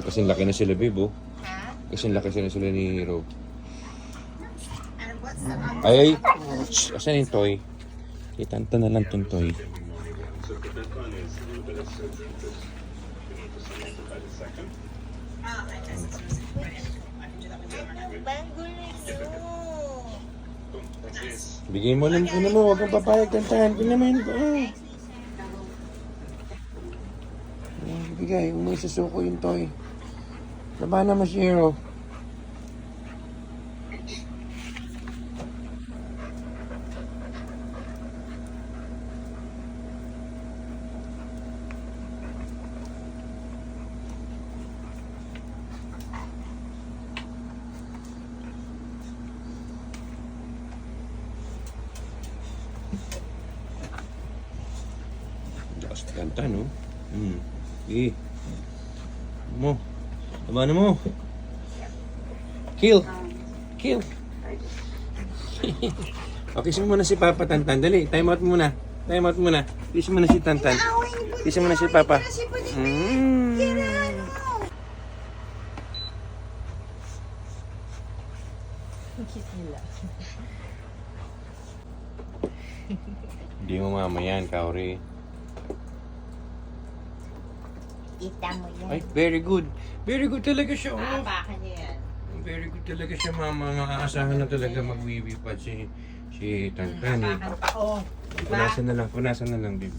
Kasing laki na sila, babe, oh. Ha? Kasing laki sila ni Ro. Ano ba? Sarap. Ay! Shh, asan yung toy? Itanta na lang tong toy. Mango na Bigay mo lang kuno mo, huwag kang papayag tantahan. Kuno naman ko. Bigay, huwag mo isusuko yung toy. Laban naman si Hero. Lakas kanta, no? Eh. Mo. Labanan mo. Kill. Kill. Okay, kiss mo muna si Papa Tantan. Dali, time out muna. Time out muna. Kiss mo na si Tantan. Kiss mo na si Papa. Kiss nila. Hindi mo mamayan, Kaori. Ita mo yan. Ay, very good. Very good talaga siya. Oh. Aapakan niya yan. Very good talaga siya, mama. Makakasahan na talaga mag-wiwi pa si Tantan. Eh. Aapakan pa. Oh. Diba? Punasan na lang, babe.